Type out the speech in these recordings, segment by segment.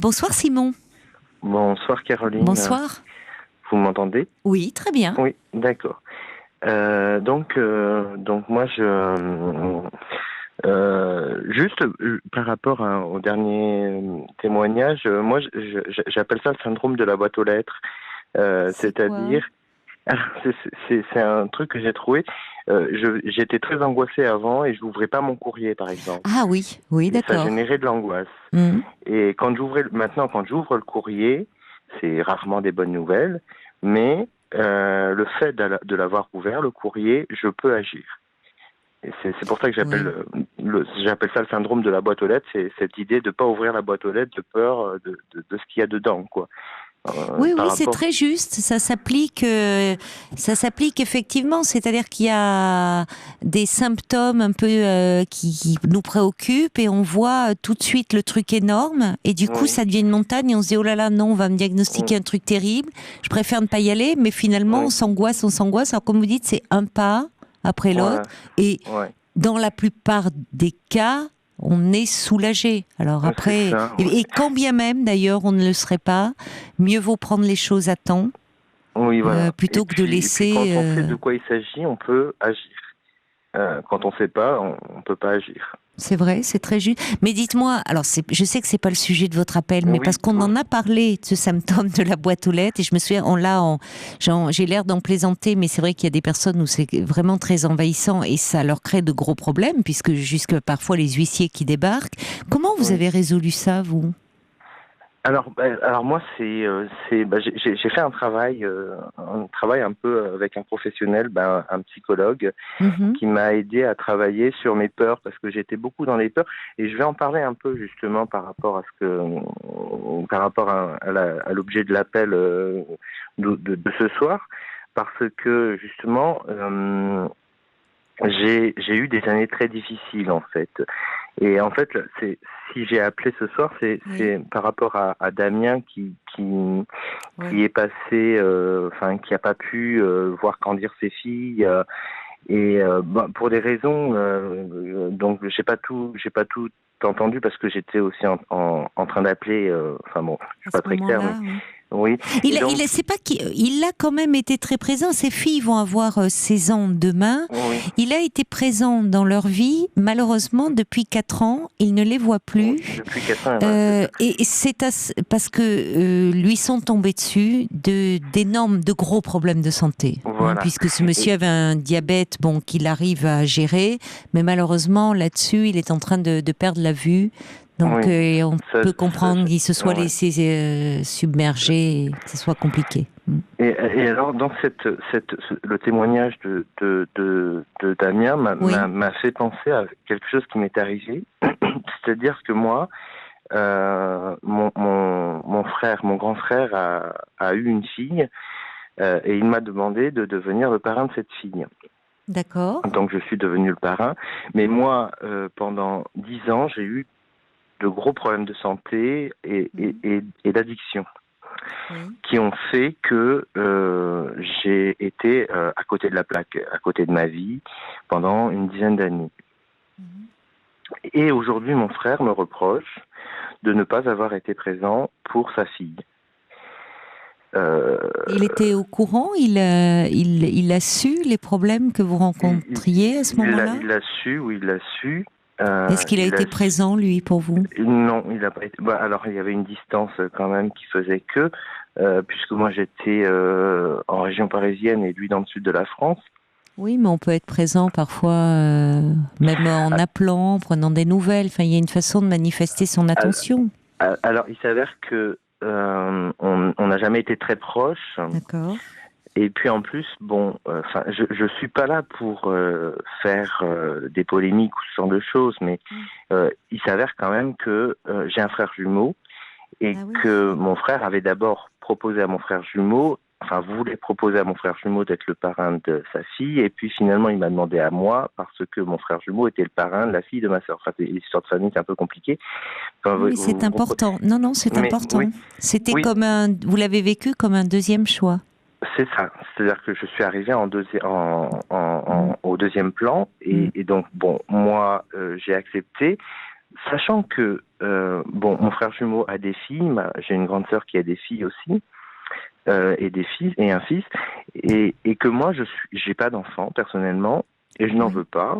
Bonsoir Simon. Bonsoir Caroline, Bonsoir. vous m'entendez? Oui, très bien. Oui, d'accord. Donc moi juste par rapport au dernier témoignage, moi j'appelle ça le syndrome de la boîte aux lettres. C'est quoi? C'est-à-dire, c'est un truc que j'ai trouvé. J'étais très angoissé avant et je n'ouvrais pas mon courrier par exemple. Ah oui, oui, Et ça d'accord. générait de l'angoisse. Mhm. Et maintenant, quand j'ouvre le courrier, c'est rarement des bonnes nouvelles, mais le fait de l'avoir ouvert, le courrier, je peux agir. Et c'est pour ça que Oui. j'appelle ça le syndrome de la boîte aux lettres, c'est cette idée de pas ouvrir la boîte aux lettres de peur de ce qu'il y a dedans, quoi. Oui, Par oui, c'est rapport. très juste. Ça s'applique effectivement. C'est-à-dire qu'il y a des symptômes un peu qui nous préoccupent et on voit tout de suite le truc énorme et du coup Oui, ça devient une montagne et on se dit oh là là non, on va me oui, diagnostiquer un truc terrible. Je préfère ne pas y aller, mais finalement oui, on s'angoisse. Alors comme vous dites, c'est un pas après l'autre voilà, et ouais, dans la plupart des cas, on est soulagé. Alors c'est après, ça, ouais. et quand bien même d'ailleurs on ne le serait pas, mieux vaut prendre les choses à temps Oui, voilà. plutôt que de Et puis quand laisser. on sait de quoi il s'agit, on peut agir. Quand on sait pas, on peut pas agir. C'est vrai, c'est très juste. Mais dites-moi, alors je sais que c'est pas le sujet de votre appel, mais parce Oui, qu'on en a parlé de ce symptôme de la boîte aux lettres, et je me souviens, j'ai l'air d'en plaisanter, mais c'est vrai qu'il y a des personnes où c'est vraiment très envahissant et ça leur crée de gros problèmes, puisque jusque parfois les huissiers qui débarquent. Comment vous oui. avez résolu ça, vous? Alors moi j'ai fait un travail un peu avec un professionnel, un psychologue Mhm. qui m'a aidé à travailler sur mes peurs parce que j'étais beaucoup dans les peurs et je vais en parler un peu justement par rapport à l'objet de l'appel de ce soir parce que justement j'ai eu des années très difficiles en fait. Et en fait, si j'ai appelé ce soir, Oui, c'est par rapport à Damien qui oui. est passé, qui a pas pu voir grandir ses filles pour des raisons, donc j'ai pas tout entendu parce que j'étais aussi en train d'appeler. Je À suis ce pas très clair, mais moment-là, oui. oui. Et donc C'est pas il a quand même été très présent. Ses filles vont avoir 16 ans demain. oui, Il a été présent dans leur vie. Malheureusement, depuis 4 ans, il ne les voit oui, plus. depuis 4 ans, voilà, c'est ça. Et parce que lui sont tombés dessus de gros problèmes de santé, hein, Voilà. puisque ce monsieur avait un diabète, bon, qu'il arrive à gérer, mais malheureusement là-dessus, il est en train de perdre la vue. Donc, Oui, on ça, peut comprendre qu'il se soit ouais. laissé submerger, et que ce soit compliqué. Mm. Et alors, dans le témoignage de Damien Oui. m'a fait penser à quelque chose qui m'est arrivé. C'est-à-dire que moi, mon frère, mon grand frère a eu une fille et il m'a demandé de devenir le parrain de cette fille. D'accord. Donc, je suis devenu le parrain. Mais moi, pendant 10 ans, j'ai eu de gros problèmes de santé Mhm. et d'addiction, Oui. qui ont fait que j'ai été à côté de la plaque, à côté de ma vie, pendant une dizaine d'années. Mhm. Et aujourd'hui, mon frère me reproche de ne pas avoir été présent pour sa fille. Euh, Il était au courant, il a su les problèmes que vous il rencontriez à ce moment-là? il l'a su, oui, il l'a su. Est-ce qu'il a Il été a présent, lui, pour vous? Non, il a pas été. Alors, il y avait une distance quand même qui faisait que, puisque moi j'étais en région parisienne et lui dans le sud de la France. Oui, mais on peut être présent parfois, même en appelant, en prenant des nouvelles. Enfin, il y a une façon de manifester son attention. Alors, il s'avère que on n'a jamais été très proches. D'accord. Et puis en plus, bon, je suis pas là pour faire des polémiques ou ce genre de choses, mais Mm. il s'avère quand même que j'ai un frère jumeau et Ah oui. que mon frère avait d'abord proposé à mon frère jumeau, enfin voulait proposer à mon frère jumeau d'être le parrain de sa fille, et puis finalement il m'a demandé à moi parce que mon frère jumeau était le parrain de la fille de ma sœur. Enfin, c'est une histoire de famille, c'est un peu compliqué. Enfin, Oui, mais c'est important. Non, non, c'est mais important. oui, C'était oui, comme vous l'avez vécu comme un deuxième choix. c'est ça. C'est-à-dire que je suis arrivé Mm. au deuxième plan Mm. et donc bon, moi j'ai accepté, sachant que bon, mon frère jumeau a des filles, j'ai une grande sœur qui a des filles aussi, et des fils et un fils, et que moi j'ai pas d'enfants personnellement, et je n'en Oui. veux pas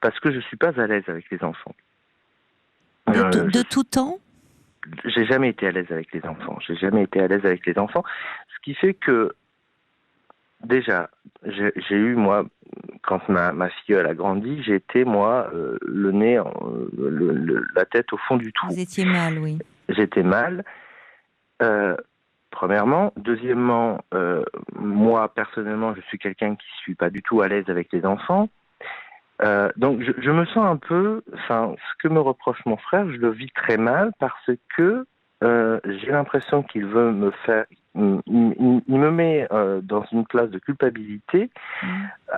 parce que je suis pas à l'aise avec les enfants. De tout temps? J'ai jamais été à l'aise avec les enfants. J'ai jamais été à l'aise avec les enfants, ce qui fait que déjà j'ai eu moi quand ma fille elle a grandi, j'ai été moi le nez, la tête au fond du trou. Vous étiez mal, oui. J'étais mal. Euh, Premièrement. Deuxièmement, moi, personnellement, je suis quelqu'un qui ne suis pas du tout à l'aise avec les enfants. Donc, je me sens un peu... Enfin, ce que me reproche mon frère, je le vis très mal parce que j'ai l'impression qu'il veut me faire... Il me met dans une place de culpabilité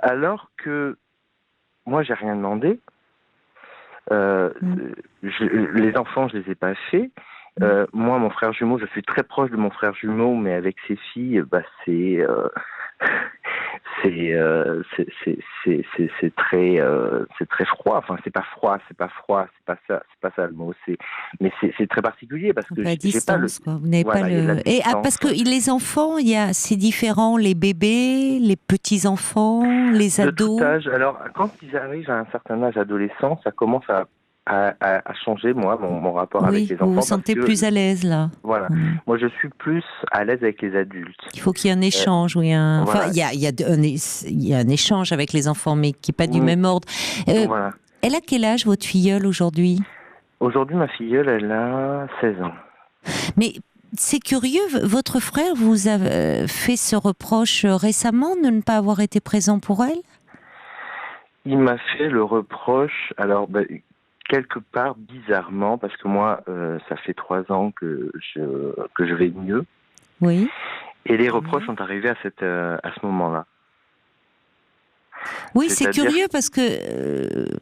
alors que moi, j'ai rien demandé. Euh, les enfants, je les ai pas faits. Moi, mon frère jumeau, je suis très proche de mon frère jumeau, mais avec ses filles, bah, c'est très froid. Enfin, c'est pas froid, c'est pas ça le mot. C'est très particulier parce Un que peu à j'ai pas le, distance, quoi. Vous n'avez pas voilà, il y a de la le. Et parce distance. que les enfants, c'est différent. Les bébés, les petits enfants, les De tout ados. âge. Alors, quand ils arrivent à un certain âge adolescent, ça commence à changer, moi, mon rapport avec Oui, les vous vous enfants, parce sentez que, plus à l'aise là. voilà, Voilà. moi, je suis plus à l'aise avec les adultes. Il faut qu'il y ait un Euh, échange, oui. Enfin, voilà. il y a un échange avec les enfants, mais qui n'est pas du Mm, même ordre. Euh, voilà. Elle a quel âge, votre filleule, aujourd'hui? Aujourd'hui, ma filleule, elle a 16 ans. Mais c'est curieux, votre frère vous a fait ce reproche récemment de ne pas avoir été présent pour elle? Il m'a fait le reproche, alors, quelque part bizarrement, parce que moi, ça fait 3 ans que je vais mieux, Oui. et les reproches sont arrivés à ce moment-là. Oui, c'est C'est-à-dire, curieux parce que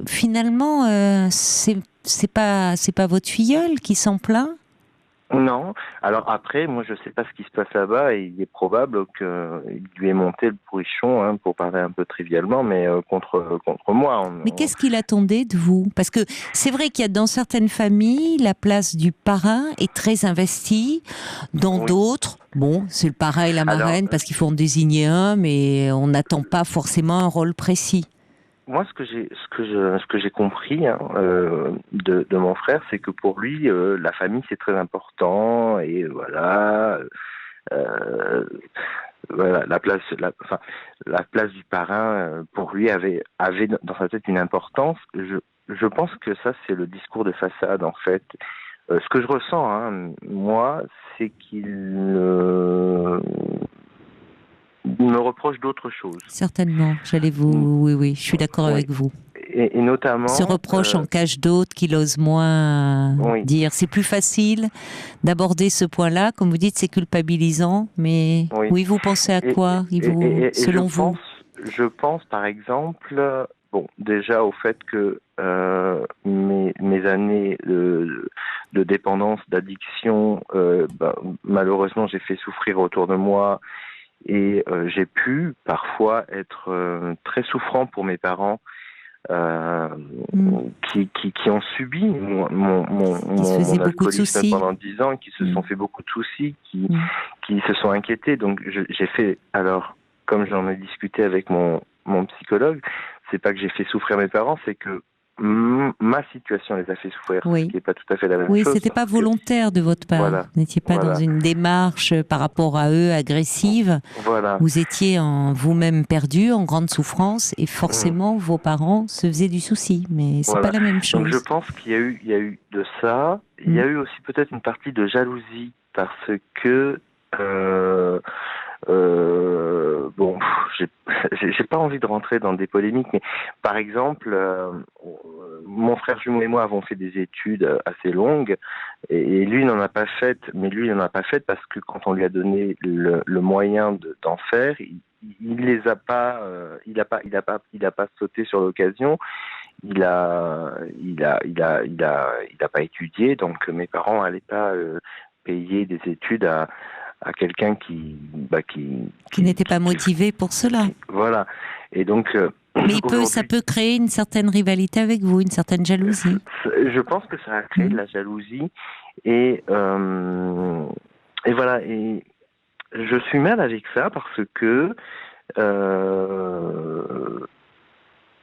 finalement, c'est pas votre filleule qui s'en plaint. non. Alors après, moi, je sais pas ce qui se passe là-bas, et il est probable qu'il lui ait monté le pourrichon, hein, pour parler un peu trivialement, mais contre moi. Mais qu'est-ce qu'il attendait de vous? Parce que c'est vrai qu'il y a dans certaines familles, la place du parrain est très investie. Dans Oui. d'autres, bon, c'est le parrain et la Alors, marraine parce qu'il faut en désigner un, mais on n'attend pas forcément un rôle précis. moi, ce que j'ai compris, hein, de mon frère, c'est que pour lui, la famille c'est très important, et voilà, euh, voilà, enfin, la place du parrain, pour lui avait dans sa tête une importance. Je pense que ça c'est le discours de façade en fait. Ce que je ressens, hein, moi, c'est qu'il me reproche d'autres choses. Certainement, oui, oui, je suis d'accord Oui. avec vous. Et Se notamment, reproche en cache d'autres qu'il ose moins oui. dire. C'est plus facile d'aborder ce point-là. Comme vous dites, c'est culpabilisant, mais Oui. oui, vous pensez à Et, quoi, et selon vous? je pense par exemple, bon, déjà au fait que mes années de dépendance, d'addiction, malheureusement, j'ai fait souffrir autour de moi, et j'ai pu parfois être très souffrant pour mes parents. Euh, qui ont subi Qui se faisait mon beaucoup de alcoolisme soucis. pendant 10 ans, et qui se sont fait beaucoup de soucis, Mm. qui se sont inquiétés. Donc j'ai fait, alors, comme j'en ai discuté avec mon psychologue, c'est pas que j'ai fait souffrir mes parents, c'est que ma situation les a fait souffrir, ce Oui. qui n'est pas tout à fait la même Oui, chose. c'était pas Parce que, volontaire de votre part. voilà, Vous n'étiez pas dans voilà, une démarche par rapport à eux agressive. voilà. Vous étiez en vous-même perdu, en grande souffrance, et Mm. forcément vos parents se faisaient du souci. Mais c'est pas Voilà. la même Donc je chose. pense il y a eu de ça. Il y Mm. a eu aussi peut-être une partie de jalousie parce que euh, bon, j'ai pas envie de rentrer dans des polémiques, mais par exemple, mon frère jumeau et moi avons fait des études assez longues, et lui n'en a pas fait, mais lui il n'en a pas fait parce que quand on lui a donné le moyen d'en faire, il les a pas, il a pas sauté sur l'occasion. Il a pas étudié, donc mes parents n'allaient pas payer des études à quelqu'un Qui n'était pas motivé pour cela. voilà. Et donc, Mais ça peut créer une certaine rivalité avec vous, une certaine jalousie. Je pense que ça a créé de la jalousie et voilà. Et je suis mal avec ça parce que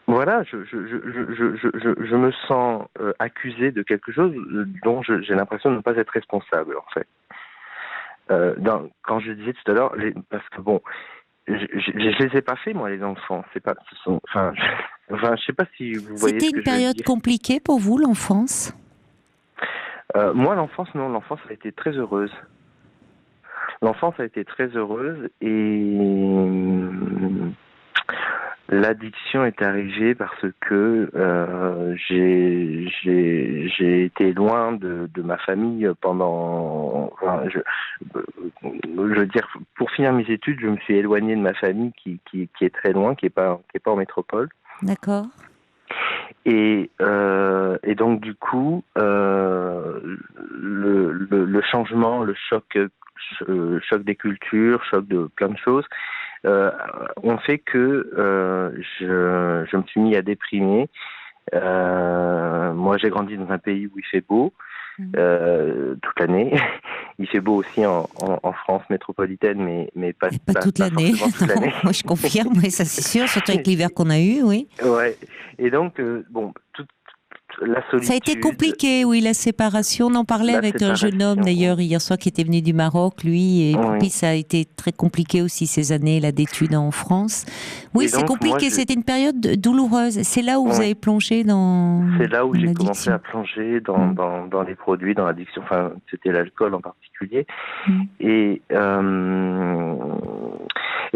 voilà, je me sens accusé de quelque chose dont j'ai l'impression de ne pas être responsable en fait. Quand je disais tout à l'heure, parce que bon, je les ai pas fait moi les enfants. C'est pas, je sais pas si vous voyez. C'était une période compliquée pour vous, l'enfance? Moi, l'enfance a été très heureuse. L'enfance a été très heureuse et l'addiction est arrivée parce que j'ai été loin de ma famille pendant. Enfin, je veux dire, pour finir mes études, je me suis éloigné de ma famille qui est très loin, qui est pas en métropole. D'accord. Et donc du coup, le changement, le choc des cultures, choc de plein de choses, ont fait que je me suis mis à déprimer. Moi, j'ai grandi dans un pays où il fait beau toute l'année. Il fait beau aussi en France métropolitaine, mais pas toute l'année. Toute l'année. Moi, je confirme, oui, ça c'est sûr, surtout avec l'hiver qu'on a eu, oui. Ouais. Et donc, bon, toute la solitude. Ça a été compliqué, oui, la séparation. On en parlait avec un jeune homme, d'ailleurs, hier soir, qui était venu du Maroc, lui. Et puis, ça a été très compliqué aussi, ces années-là d'études en France. Oui, c'est compliqué. C'était une période douloureuse. C'est là où vous avez plongé dans. C'est là où j'ai commencé à plonger dans les produits, dans l'addiction. Enfin, c'était l'alcool en particulier. Et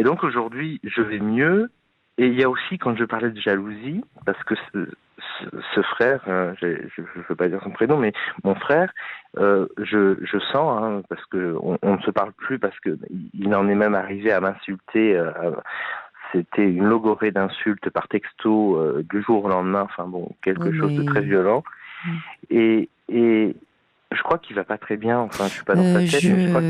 donc, aujourd'hui, je vais mieux. Et il y a aussi, quand je parlais de jalousie, parce que ce frère, je ne veux pas dire son prénom, mais mon frère, je sens, parce que on ne se parle plus, parce que il en est même arrivé à m'insulter. C'était une logorée d'insultes par texto du jour au lendemain. Enfin bon, quelque chose de très violent. Et je crois qu'il va pas très bien. Enfin, je suis pas dans sa tête. Mais je crois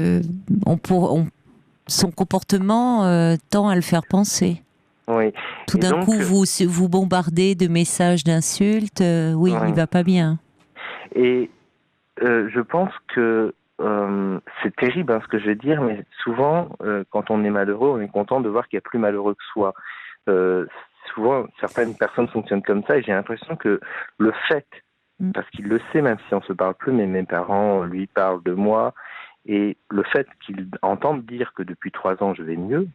son comportement tend à le faire penser. Oui. Tout d'un coup, vous bombardez de messages d'insultes. Oui, il va pas bien. Et je pense que c'est terrible ce que je vais dire, mais souvent, quand on est malheureux, on est content de voir qu'il y a plus malheureux que soi. Souvent, certaines personnes fonctionnent comme ça, et j'ai l'impression que le fait, parce qu'il le sait, même si on se parle plus, mais mes parents lui parlent de moi, et le fait qu'ils entendent dire que depuis 3 ans je vais mieux.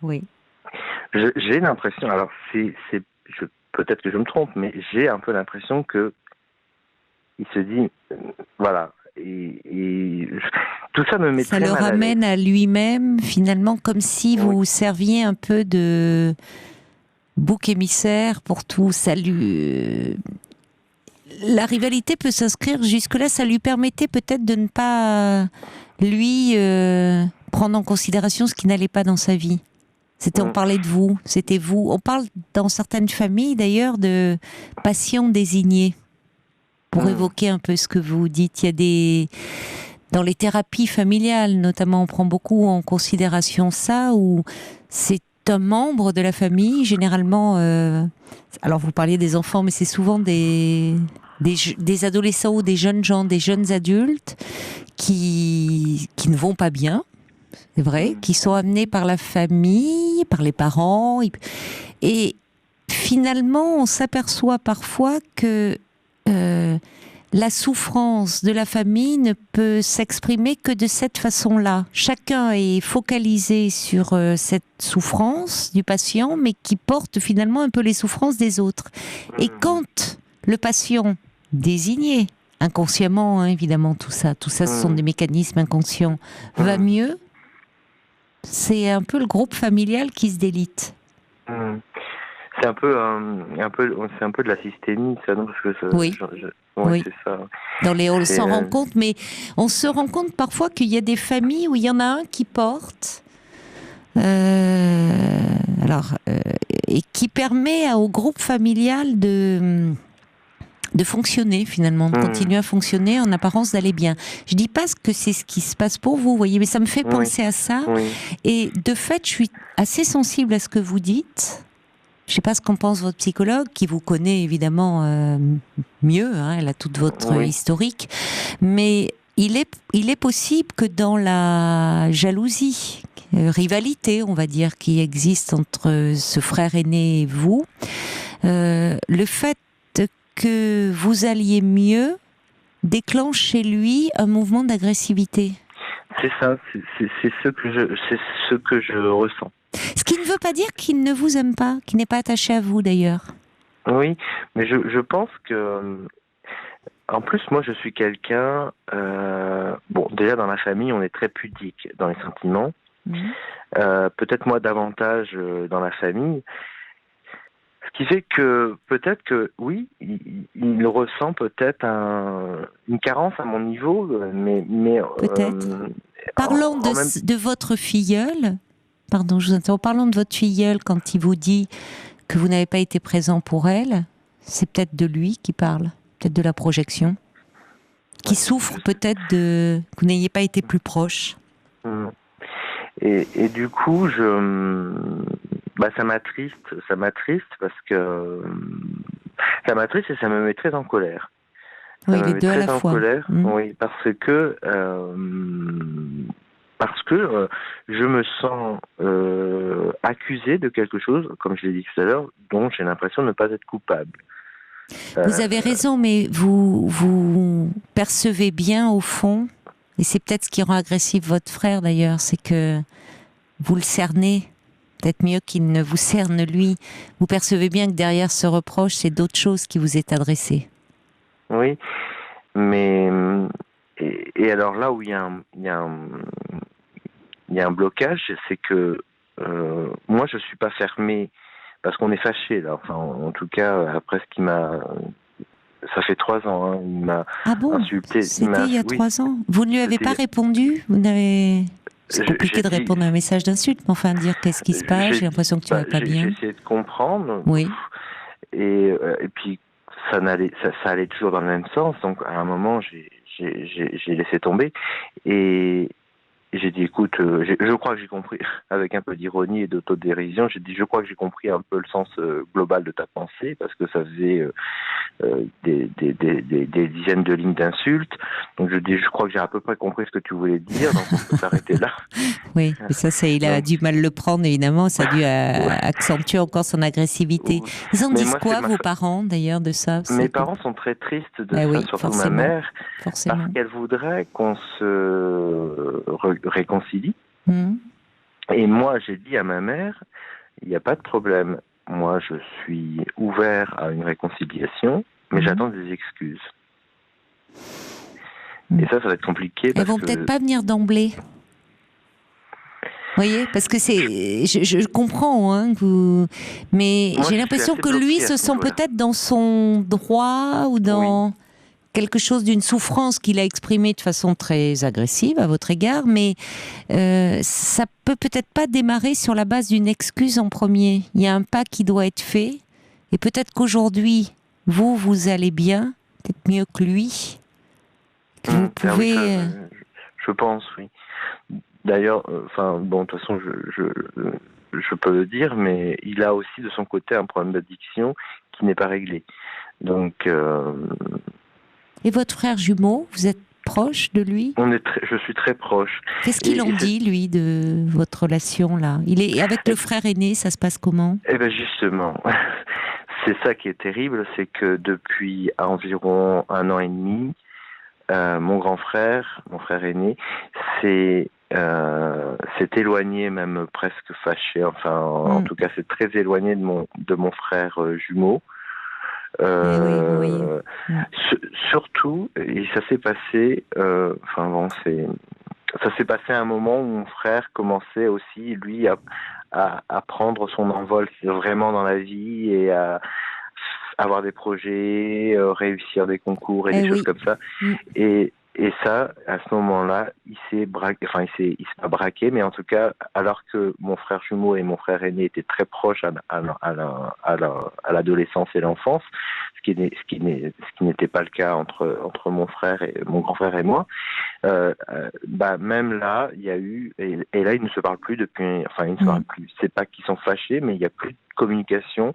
Oui. J'ai l'impression, alors peut-être que je me trompe, mais j'ai un peu l'impression que il se dit, voilà, et tout ça me met très mal à l'aise. Ça le ramène à lui-même, finalement, comme si vous serviez un peu de bouc émissaire pour tout. La rivalité peut s'inscrire jusque-là, ça lui permettait peut-être de ne pas, lui, prendre en considération ce qui n'allait pas dans sa vie. On parlait de vous, c'était vous. On parle dans certaines familles d'ailleurs de patients désignés pour évoquer un peu ce que vous dites. Il y a dans les thérapies familiales notamment, on prend beaucoup en considération ça, où c'est un membre de la famille, généralement. Alors vous parliez des enfants, mais c'est souvent des adolescents ou des jeunes gens, des jeunes adultes qui ne vont pas bien. C'est vrai, qui sont amenés par la famille, par les parents. Et finalement, on s'aperçoit parfois que la souffrance de la famille ne peut s'exprimer que de cette façon-là. Chacun est focalisé sur cette souffrance du patient, mais qui porte finalement un peu les souffrances des autres. Et quand le patient désigné, inconsciemment, évidemment, tout ça, ce sont des mécanismes inconscients, va mieux, c'est un peu le groupe familial qui se délite. C'est un peu de la systémie, ça, non? Parce que oui. Oui, c'est ça. On s'en rend compte, mais on se rend compte parfois qu'il y a des familles où il y en a un qui porte, et qui permet au groupe familial de fonctionner finalement, de continuer à fonctionner, en apparence d'aller bien. Je dis pas que c'est ce qui se passe pour vous, voyez, mais ça me fait penser à ça. Et de fait, je suis assez sensible à ce que vous dites. Je ne sais pas ce qu'en pense votre psychologue, qui vous connaît évidemment mieux, hein, elle a toute votre historique, mais il est possible que dans la jalousie, rivalité, on va dire, qui existe entre ce frère aîné et vous, le fait que vous alliez mieux déclenche chez lui un mouvement d'agressivité. C'est ça, c'est ce que je ressens. Ce qui ne veut pas dire qu'il ne vous aime pas, qu'il n'est pas attaché à vous d'ailleurs. Oui, mais je pense que, en plus, moi, je suis quelqu'un, bon, déjà dans la famille, on est très pudique dans les sentiments. Peut-être moi davantage dans la famille. Ce qui fait que peut-être que, oui, il ressent peut-être une carence à mon niveau, mais peut-être. Parlons de votre filleule. Pardon, je vous interromps. Parlons de votre filleule quand il vous dit que vous n'avez pas été présent pour elle. C'est peut-être de lui qui parle, peut-être de la projection, qui souffre peut-être que vous n'ayez pas été plus proche. Et du coup, ça m'attriste parce que ça m'attriste et ça me met très en colère. Oui, les deux à la fois. Oui, parce que je me sens accusé de quelque chose, comme je l'ai dit tout à l'heure, dont j'ai l'impression de ne pas être coupable. Vous avez raison, mais vous percevez bien au fond, et c'est peut-être ce qui rend agressif votre frère d'ailleurs, c'est que vous le cernez, peut-être mieux qu'il ne vous cerne lui. Vous percevez bien que derrière ce reproche, c'est d'autres choses qui vous est adressées. Oui, mais et alors là où il y a un blocage, c'est que moi je suis pas fermé parce qu'on est fâché là. Enfin, en tout cas, après ce qu'il m'a, ça fait 3 ans, hein, il m'a insulté. C'était il y a 3 ans. Vous ne lui avez pas répondu. Vous n'avez. C'est compliqué de répondre à un message d'insulte, mais enfin dire qu'est-ce qui se passe. J'ai l'impression que tu vas pas bien. J'ai essayé de comprendre. Oui. Et puis ça allait toujours dans le même sens. Donc à un moment, j'ai laissé tomber et j'ai dit, écoute, je crois que j'ai compris, avec un peu d'ironie et d'autodérision, j'ai dit, je crois que j'ai compris un peu le sens global de ta pensée, parce que ça faisait des dizaines de lignes d'insultes. Donc je dis, je crois que j'ai à peu près compris ce que tu voulais dire, donc on peut s'arrêter là. Oui, mais ça il a dû mal le prendre, évidemment, ça a dû accentuer encore son agressivité. Ils en disent quoi, vos parents, d'ailleurs, de ça? Mes parents sont très tristes de ça, surtout forcément. ma mère, parce qu'elle voudrait qu'on se réconcilie. Et moi, j'ai dit à ma mère, il n'y a pas de problème. Moi, je suis ouvert à une réconciliation, mais j'attends des excuses. Et ça va être compliqué. Elles vont peut-être pas venir d'emblée. Vous voyez, parce que je comprends, hein, mais j'ai l'impression que lui se sent peut-être dans son droit ou dans quelque chose d'une souffrance qu'il a exprimée de façon très agressive à votre égard, mais ça peut-être pas démarrer sur la base d'une excuse en premier. Il y a un pas qui doit être fait, et peut-être qu'aujourd'hui, vous allez bien, peut-être mieux que lui, que vous pouvez... je pense, oui. D'ailleurs, de toute façon, je peux le dire, mais il a aussi de son côté un problème d'addiction qui n'est pas réglé. Donc. Et votre frère jumeau, vous êtes proche de lui? Je suis très proche. Qu'est-ce qu'il en dit, lui, de votre relation là? Il est avec le frère aîné, ça se passe comment? Eh ben justement, c'est ça qui est terrible, c'est que depuis environ 1 an et demi, mon grand frère, mon frère aîné, s'est éloigné, même presque fâché. Enfin, en tout cas, c'est très éloigné de mon frère jumeau. Surtout, et ça s'est passé. Ça s'est passé à un moment où mon frère commençait aussi, lui, à prendre son envol vraiment dans la vie et à avoir des projets, réussir des concours et des choses comme ça. Et ça, à ce moment-là, il s'est braqué, il s'est pas braqué, mais en tout cas, alors que mon frère jumeau et mon frère aîné étaient très proches à l'adolescence et l'enfance, ce qui n'était pas le cas entre mon frère et mon grand frère et moi, même là, il y a eu, et là, ils ne se parlent plus depuis, ils ne se parlent plus. C'est pas qu'ils sont fâchés, mais il n'y a plus de communication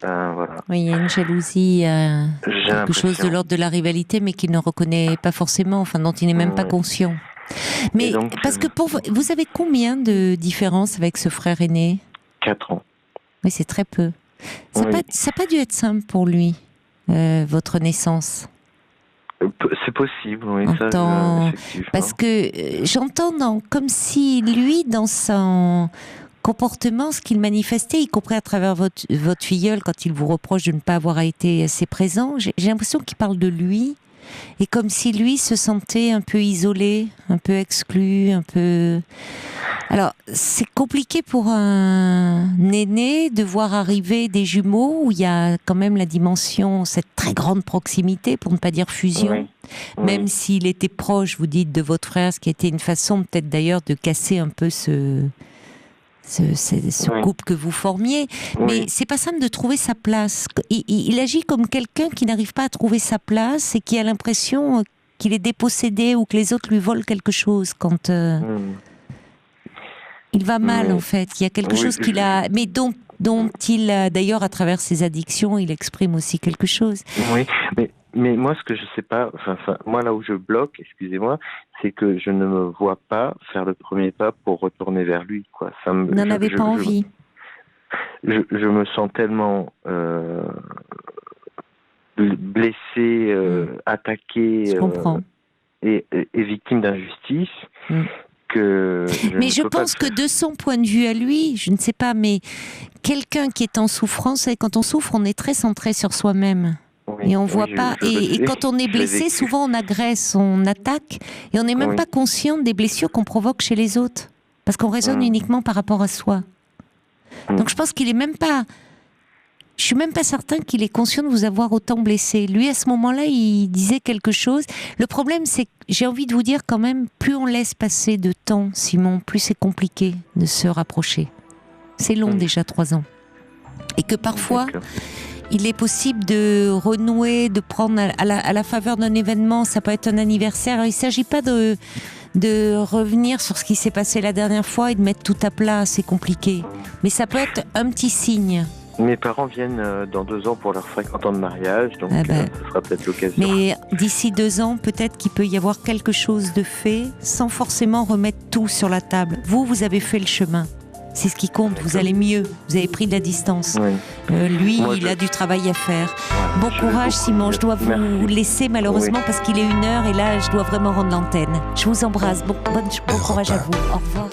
Voilà. Oui, il y a une jalousie, J'ai quelque chose de l'impression. l'ordre de la rivalité, mais qu'il ne reconnaît pas forcément, enfin dont il n'est même pas Ouais. conscient. Et Mais donc, parce que vous avez combien de différences avec ce frère aîné? 4 ans. Oui, c'est très peu. Ça n'a Oui. pas dû être simple pour lui, votre naissance. C'est possible, oui, effectivement. Parce que j'entends comme si lui, dans son comportement, ce qu'il manifestait, y compris à travers votre filleul, quand il vous reproche de ne pas avoir été assez présent, j'ai l'impression qu'il parle de lui, et comme si lui se sentait un peu isolé, un peu exclu, un peu... Alors, c'est compliqué pour un aîné de voir arriver des jumeaux où il y a quand même la dimension, cette très grande proximité, pour ne pas dire fusion. Oui. Même s'il était proche, vous dites, de votre frère, ce qui était une façon peut-être d'ailleurs de casser un peu ce Oui. couple que vous formiez. Oui. Mais c'est pas simple de trouver sa place. Il agit comme quelqu'un qui n'arrive pas à trouver sa place et qui a l'impression qu'il est dépossédé ou que les autres lui volent quelque chose quand... Il va mal, en fait. Il y a quelque chose qu'il a, mais dont il, d'ailleurs, à travers ses addictions, il exprime aussi quelque chose. Oui, mais moi, ce que je sais pas, moi, là où je bloque, excusez-moi, c'est que je ne me vois pas faire le premier pas pour retourner vers lui, quoi. Vous n'en avez pas envie. Je me sens tellement blessé, attaqué, Je comprends. Et victime d'injustice. Mais je pense que de son point de vue à lui, je ne sais pas, mais quelqu'un qui est en souffrance, et quand on souffre, on est très centré sur soi-même. Oui, et on voit pas. Et quand on est blessé, souvent on agresse, on attaque, et on n'est même pas conscient des blessures qu'on provoque chez les autres, parce qu'on raisonne uniquement par rapport à soi. Donc je pense qu'il est même pas. Je suis même pas certain qu'il est conscient de vous avoir autant blessé. Lui, à ce moment-là, il disait quelque chose. Le problème, c'est que j'ai envie de vous dire quand même, plus on laisse passer de temps, Simon, plus c'est compliqué de se rapprocher. C'est long déjà, 3 ans. Et que parfois, il est possible de renouer, de prendre à la faveur d'un événement, ça peut être un anniversaire. Alors, il ne s'agit pas de revenir sur ce qui s'est passé la dernière fois et de mettre tout à plat, c'est compliqué. Mais ça peut être un petit signe. Mes parents viennent dans 2 ans pour leur 50 ans de mariage, donc ce sera peut-être l'occasion. Mais d'ici 2 ans, peut-être qu'il peut y avoir quelque chose de fait, sans forcément remettre tout sur la table. Vous avez fait le chemin. C'est ce qui compte, vous allez mieux, vous avez pris de la distance. Lui, il a du travail à faire. Bon courage, Simon, je dois vous laisser malheureusement parce qu'il est 1h et là, je dois vraiment rendre l'antenne. Je vous embrasse, bon courage à vous, au revoir.